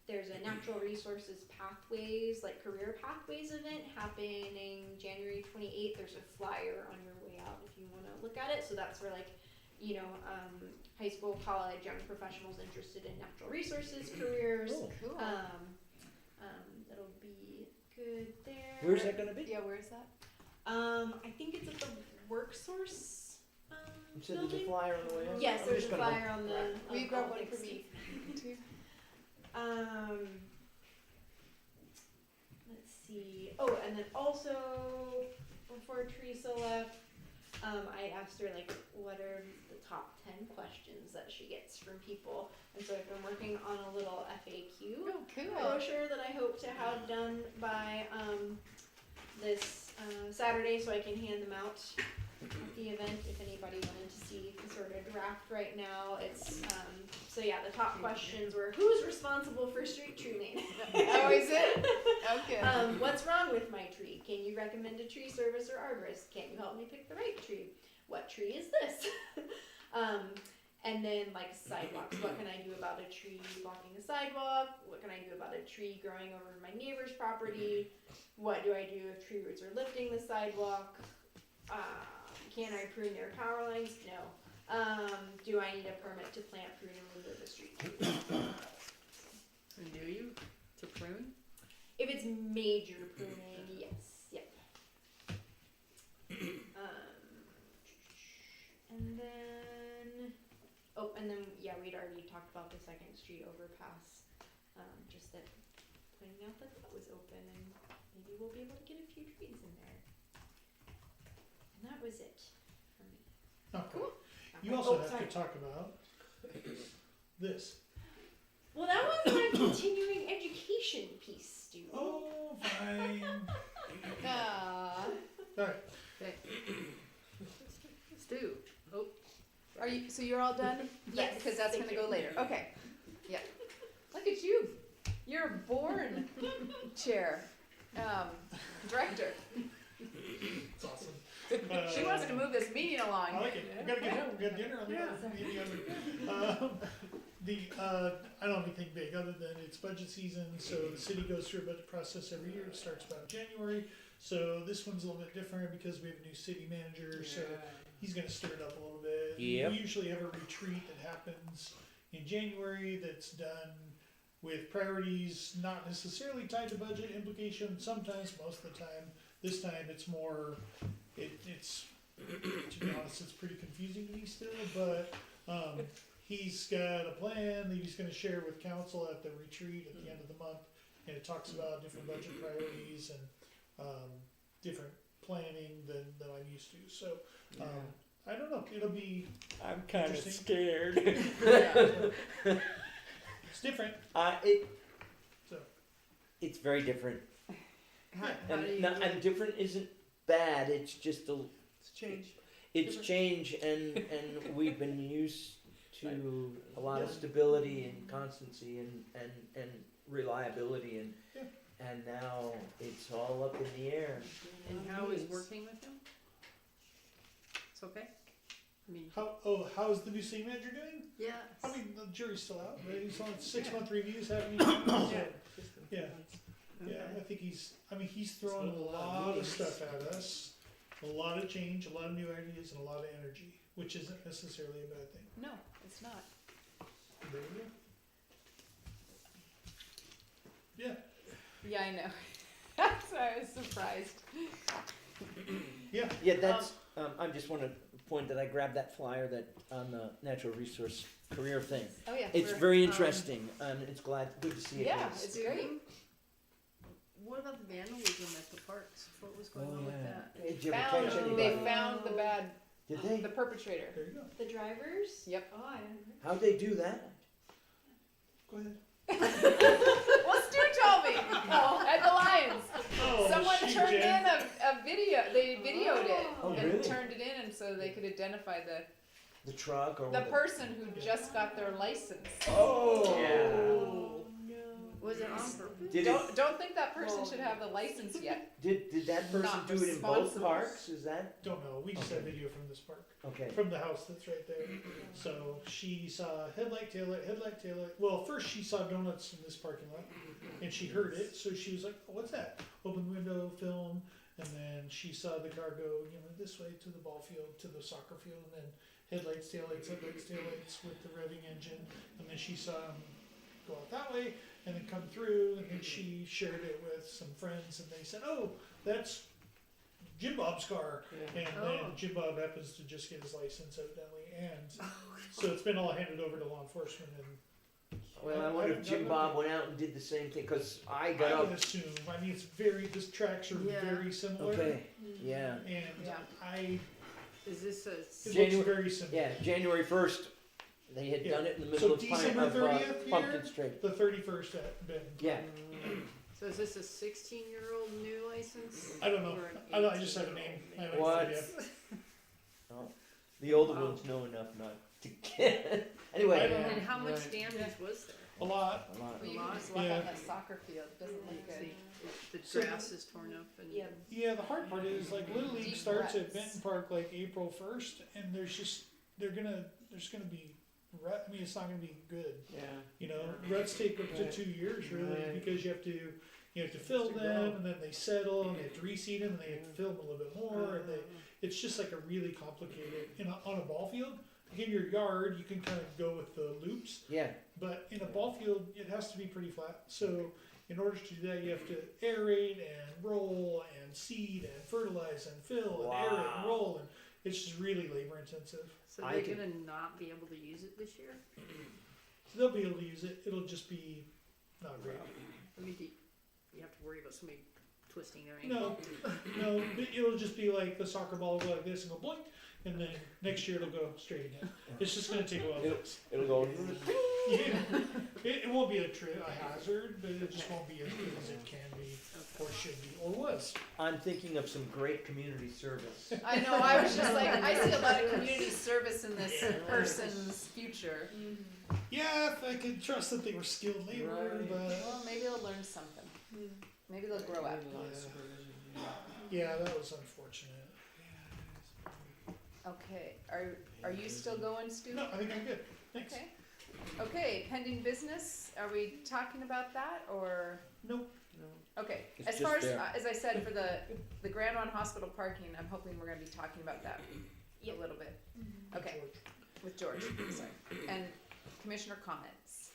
there's a natural resources pathways, like career pathways event happening January 28th. There's a flyer on your way out if you want to look at it. So that's for high school, college, young professionals interested in natural resources careers. Cool. That'll be good there. Where's that gonna be? Yeah, where is that? I think it's at the WorkSource You said there's a building. flyer on the way out? Yes, I'm there's just a gonna go. flyer on the. Will you grab one thanks, for me? Steve. Let's see. Oh, and then also before Teresa left, I asked her like, what are the top 10 questions that she gets from people, and so I've been working on a little FAQ Oh, cool. brochure that I hope to have done by this Saturday, so I can hand them out at the event if anybody wanted to see the sort of draft right now. It's so yeah, the top questions were who's responsible for street tree lane? Oh, is it? Okay. What's wrong with my tree? Can you recommend a tree service or arborist? Can you help me pick the right tree? What tree is this? And then like sidewalks. What can I do about a tree blocking the sidewalk? What can I do about a tree growing over my neighbor's property? What do I do if tree roots are lifting the sidewalk? Can I prune their power lines? No. Do I need a permit to plant, prune, and remove a street tree? And do you, to prune? If it's major pruning, yes. Yep. And then, yeah, we'd already talked about the Second Street overpass. Just that pointing out that was open, and maybe we'll be able to get a few trees in there. And that was it for me. Okay. Cool. You also have sorry. to talk about this. Well, that was my continuing education piece, Stu. Oh, fine. Ah. Alright, Stu, oh, Are you? So you're all done? Yes, Because that's thank gonna go you. later. Okay. Yeah. Look at you. You're a born chair, director. it's awesome. She wants to move this meeting along. I like it. We gotta get home. We got dinner on the other. I don't have anything big other than it's budget season, so the city goes through a budget process every year. It starts about January. So this one's a little bit different because we have a new city manager, so he's gonna stir it up a little bit. Yep. We usually have a retreat that happens in January that's done with priorities not necessarily tied to budget implications. Sometimes, most of the time. This time it's more, it's, to be honest, it's pretty confusing to me still, but, he's got a plan that he's gonna share with council at the retreat at the end of the month. And it talks about different budget priorities and, different planning than I'm used to, so, I don't know, it'll be, I'm kind of Interesting. scared. it's different, so. It's very different. how do And, you? and different isn't bad, it's just It's change. it's change, and we've been used to a lot of stability and constancy and reliability, and now it's all up in the air. And how is working with him? It's okay? I mean, How's the new city manager doing? yes. I mean, the jury's still out, but he's on 6-month reviews, haven't you? So, yeah. Yeah, I think he's throwing a lot of stuff at us, a lot of change, a lot of new ideas, and a lot of energy, which isn't necessarily a bad thing. No, it's not. There we go. Yeah, Yeah, I know. That's why I was surprised. yeah. Yeah, that's, I just want to point that I grabbed that flyer that on the natural resource career thing. Oh yeah. It's very interesting, and it's good to see it. Yeah, is. it's great. What about the vandalism at the parks? What was going on with that? Did you ever catch They anybody? found the bad, Did they? the perpetrator. There you go. The drivers? Yep. Oh, I didn't know. How'd they do that? Go ahead. Well, Stu told me at the Lions. Oh, Someone she turned did. in a video. They videoed it Oh, and really? turned it in, and so they could identify The truck or the what? person who just got their license. Oh. Oh, no. Was it on purpose? Did it? Don't think that person should have the license yet. Did that person Not do it in both responsible. parks? Is that Don't know. We just Okay. have video from this park, okay? from the house that's right there. So she saw headlight, taillight. Well, first she saw donuts in this parking lot, and she heard it. So she was like, oh, "What's that?" Open window, film, and then she saw the car go, this way to the ball field, to the soccer field, and then headlights, taillights with the revving engine, and then she saw him go out that way, and then come through, and then she shared it with some friends, and they said, "Oh, that's Jim Bob's car," and then Jim Bob happens to just get his license evidently, and so it's been all handed over to law enforcement, and Well, I wonder if Jim Bob went out and did the same thing, because I got I up. would assume, the tracks are Yeah. very similar, Okay, yeah. and Yeah. I Is this a? It January- looks very similar. Yeah, January 1st, they had Yeah. done it in the So middle December of 30th Pumpkin here? Street. The 31st at Ben. Yeah, So is this a 16-year-old new license? I don't know. Or an I don't. I just have a name. I have no What? idea. the older Wow. ones know enough not to get. Anyway, I don't know. And how much Right. damage was there? A lot. a lot. Well, you lot. can just walk Yeah. on that soccer field, doesn't look good. The So- grass is torn up and. Yeah. Yeah, the hard part is like Little League Deep starts at ruts. Benton Park like April 1st, and there's gonna be rut. I mean, it's not gonna be good. Yeah. You know, ruts take up to Right. 2 years really Right. because you have to fill to them, grow. and then they settle, and they have to reseed them, and they have to fill them a little bit more, and it's just like a really complicated. On a ball field, like in your yard, you can kind of go with the loops. Yeah, But in a ball field, it has to be pretty flat. So in order to do that, you have to aerate and roll and seed and fertilize and fill and aerate and Wow. roll, and it's just really labor intensive. So I they're could- gonna not be able to use it this year? So they'll be able to use it. It'll just be not great. I mean, do you have to worry about somebody twisting their ankle? No, it'll just be like the soccer ball will go like this and go blink, and then next year it'll go straight again. It's just gonna take a while to fix. it'll go. Yeah. It won't be a hazard, but it just won't be as good as it can be, or should be, or was. I'm thinking of some great community service. I know, I was just like, I see a lot of community service in this person's future. Yeah, if I could trust that they were skilled labor, Right. but Well, maybe they'll learn something. Maybe they'll grow up. yeah, that was unfortunate. Okay, are you still going, Stu? No, I think I'm good. Thanks. Okay. Okay, pending business, are we talking about that, or? Nope. Okay, It's as just far as, there. as I said, for the Grand One Hospital parking, I'm hoping we're gonna be talking about that Yep. a little bit. Okay, with George, sorry. And commissioner comments.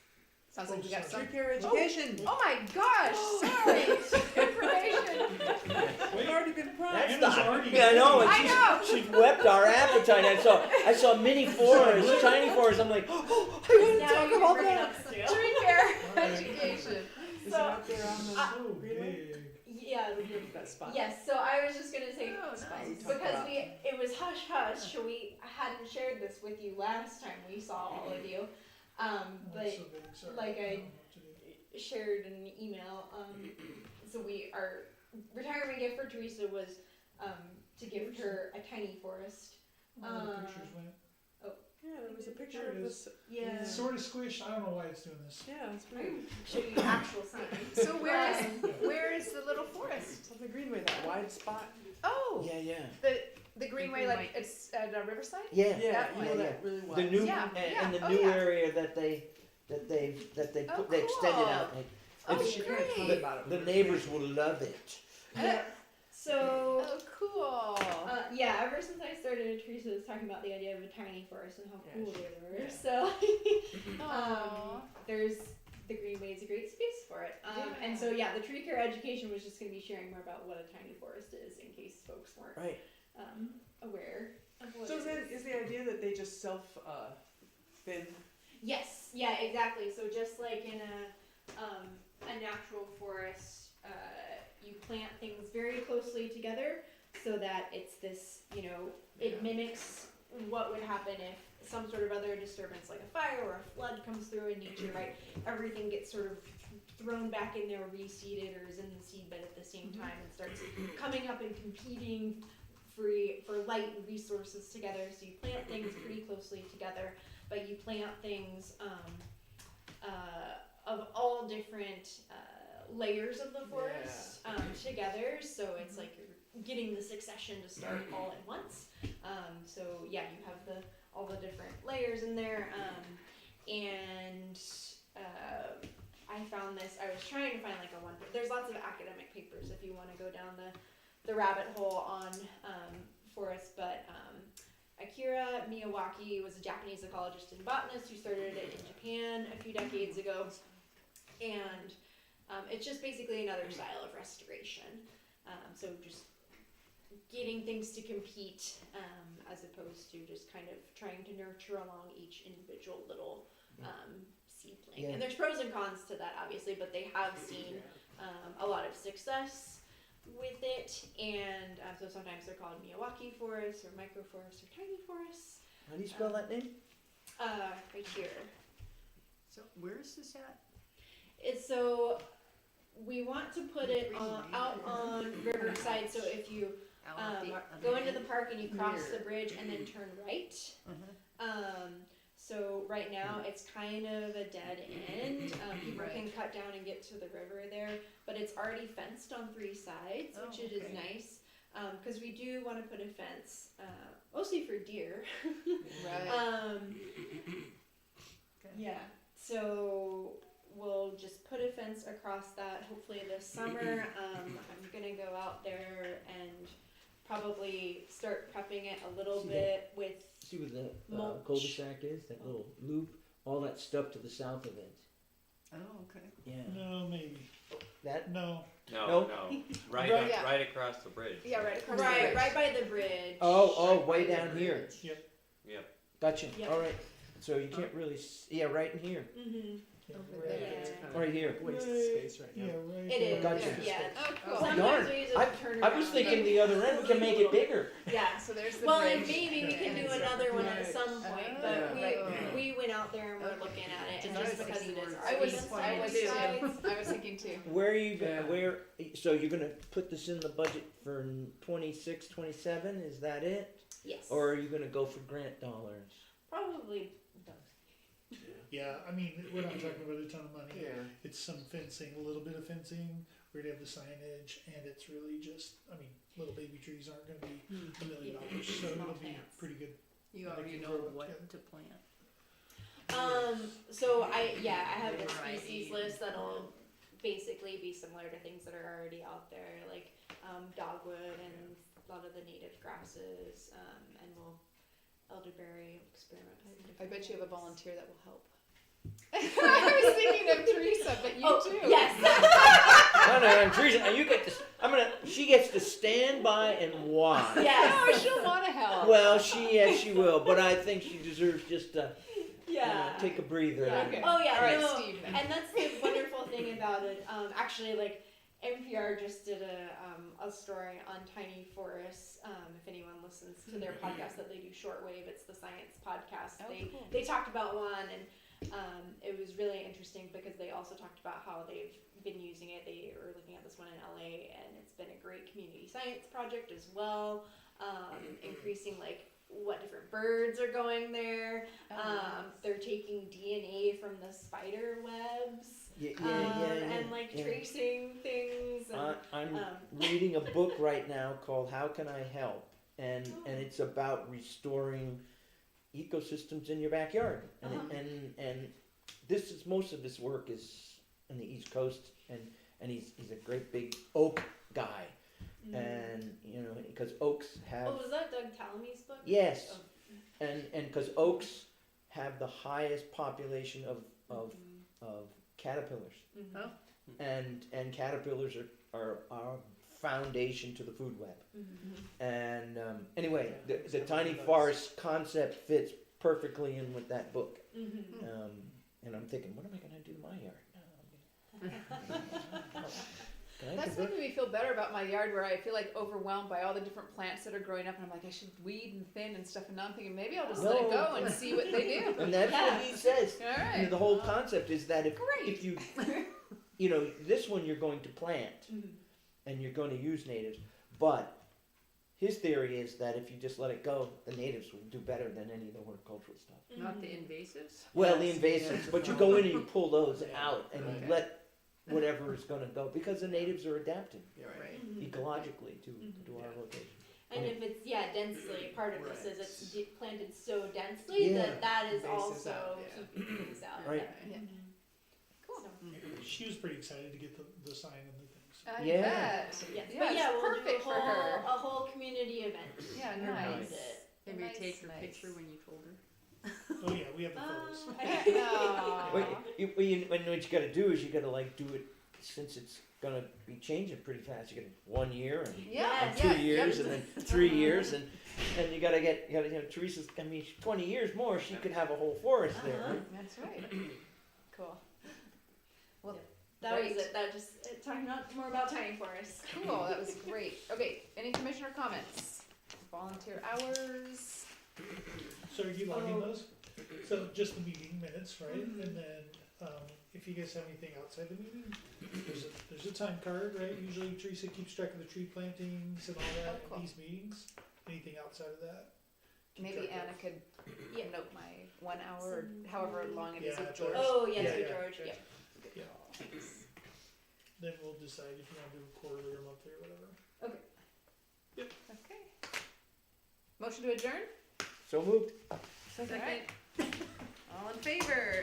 Sounds like we got some. Tree care education. Oh my gosh, sorry, information. We've already been That's promised. Anna's not. already- Yeah, I know. and I know. She's wept our appetite. I saw mini forest, tiny forest. I'm like, oh, I want to Now talk you can about bring it that. up, Stu. Tree care education. Is So, it up there on the So greenway? big. Yeah. That spot. Yes. So I was just gonna say Oh, Spot we nice. talked because about. it was hush hush. We hadn't shared this with you last time we saw all of you, but That's so big, sorry. like I- don't know what to do. shared an email. So our retirement gift for Teresa was to give her a tiny forest. Where the pictures went. Yeah, there was a picture There of it this. Yeah. Sort of squished. I don't know why it's doing this. Yeah, it's I weird. can show you actual signs. So where is the little forest? It's on the greenway, that wide spot. Oh, Yeah. the greenway, like it's at Riverside. Yeah. Yeah, That you way. know that really wide. The new Yeah, and the yeah, oh, new yeah. area that they Oh, put they extended cool. out. Like, Oh, it's- She kind of told me great. about it. the when we were neighbors will love it. So Oh, cool. yeah, ever since I started, Teresa was talking about the idea of a tiny forest and how Yeah, cool she- they were. yeah. So Aw. there's the Greenway is a great space for it. And so yeah, the tree care education was just going to be sharing more about what a tiny forest is in case folks weren't Right. aware of what So it is the idea that they just thin? Yes, yeah, exactly. So just like in a natural forest, you plant things very closely together so that it's this, it mimics what would happen if some sort of other disturbance like a fire or a flood comes through in nature, right? Everything gets sort of thrown back in there, reseeded, or is in the seedbed at the same time and starts coming up and competing for light and resources together. So you plant things pretty closely together, but you plant things of all different layers of the forest together. So it's like you're getting the succession to start all at once. So yeah, you have all the different layers in there. And I found this. I was trying to find like a one. There's lots of academic papers if you want to go down the rabbit hole on forests, but Akira Miyawaki was a Japanese ecologist and botanist who started it in Japan a few decades ago, and it's just basically another style of restoration. So just getting things to compete as opposed to just kind of trying to nurture along each individual little seedling. Yeah. And there's pros and cons to that, obviously, but they have seen a lot of success with it, and so sometimes they're called Miyawaki forests or microforests or tiny forests. How do you spell that name? Right here. So where is this at? It's so we want to put it out on Riverside. So if you go into the park and you cross the bridge and then turn right. So right now it's kind of a dead end. People can cut down and get to the river there, but it's already fenced on 3 sides, which it is nice. Because we do want to put a fence, mostly for deer. Right. Yeah. So we'll just put a fence across that. Hopefully this summer. I'm gonna go out there and probably start prepping it a little bit with. See where the mulch. cul-de-sac is? That little loop? All that stuff to the south of it. Oh, okay. Yeah. No, maybe. That? No. No, Nope. no, right, Right, yeah. right across the bridge. Yeah, right across the Right, bridge. right by the bridge. Oh, way down here. Yep. Yep. Gotcha. Yep. All right. So you can't really. Yeah, right in here. Mm-hmm. Yeah, Over right. there. It's kind of Right here. wasted space right now. Yeah, right. It is. Gotcha. Yeah. Oh, cool. Darn. Sometimes we use it to turn I was around. thinking the other end. We can make it bigger. Yeah. So there's the Well, bridge. and maybe we can do Yeah. another one at Right. some point, but we went out there and we're looking at it, and Nice. just because it is I was, already I was, sides. I was thinking too. Where are you going? Yeah. Where? So you're gonna put this in the budget for 26, 27? Is that it? Yes. Or are you gonna go for grant dollars? probably both. Yeah, I mean, we're not talking about a ton of money. Yeah. It's some fencing, a little bit of fencing. We're gonna have the signage, and it's really just, I mean, little baby trees aren't gonna be $1 million, so Small it'll be plants. pretty good. You I already can know grow it what together. to plant. So I have a Variety. species list that'll basically be similar to things that are already out there, like dogwood and a lot of the native grasses, and we'll elderberry experiment with some I different bet you have a ones. volunteer that will help. I was thinking of Teresa, but you too. Yes. No, and Teresa, you get to. She gets to stand by and watch. Yes. No, she'll want to help. Well, she will, but I think she deserves just to take a breather. Yeah. Okay. Oh yeah. All right, no, Steve. Then. and that's the wonderful thing about it. Actually, like NPR just did a story on tiny forests. If anyone listens to their podcast that they do shortwave, it's the science podcast. Oh, cool. They talked about one, and it was really interesting because they also talked about how they've been using it. They were looking at this one in LA, and it's been a great community science project as well. Increasing like what different birds are going there. They're taking DNA from the spider webs. And like tracing things. And, I'm reading a book right now called "How Can I Help," and it's about restoring ecosystems in your backyard. And this is most of his work is in the East Coast, and he's a great big oak guy, and because oaks have. Oh, was that Doug Tallamy's book? Yes. Oh. And because oaks have the highest population of caterpillars, Mhm. Oh. and caterpillars are our foundation to the food web. Mhm. And anyway, the tiny forest concept fits perfectly in with that book. Mhm. And I'm thinking, what am I going to do to my yard? Can I That's convert- making me feel better about my yard, where I feel like overwhelmed by all the different plants that are growing up, and I'm like, I should weed and thin and stuff. And now I'm thinking maybe I'll just let it go and see what they do. And that's what he says. All right. The whole concept is that if Great. you, this one you're going to plant Mhm. and you're going to use natives, but his theory is that if you just let it go, the natives will do better than any of the horticultural stuff. Not the invasives? Well, the Yes, invasives, yes. but you go in and you pull those out and Okay. you let whatever is going to go, because the natives are adapting You're right. Right. Mhm. ecologically to our location. And if it's densely, part of this is it's planted so densely Yeah. that is Bases also out, yeah. keeping things out. Right. Yeah. Cool. Cool. She was pretty excited to get the sign and the things. I Yeah. bet. Yes, Yeah, but it's we'll perfect do a for whole, her. a whole community event. Yeah, around nice. it. Maybe Nice, take her nice. picture when you told her. Oh yeah, we have the photos. Aw. What you got to do is you got to do it, since it's going to be changing pretty fast. You got 1 year and Yeah, Yes. 2 yeah, years yep. and then 3 years and you gotta get Teresa's. 20 years more, she could have a whole forest there. Uh-huh. Right? That's right. Cool. Well, That Right. was it. That just talking about more about tiny forests. Cool, that was great. Okay, any commissioner comments? Volunteer hours? So are you logging Oh. those? So just the meeting minutes, right? And then, if you guys have anything outside the meeting, there's a time card, right? Usually Teresa keeps track of the tree plantings and all that Oh, cool. in these meetings. Anything outside of that? keep Maybe track of. Anna could Yeah. note my 1 hour, or however long it is Yeah, with George. Oh yes, Yeah, with yeah. George. Yep. Yeah. Then we'll decide if you wanna do quarterly or monthly or whatever. Okay. Motion to adjourn? So moved. All right. All in favor?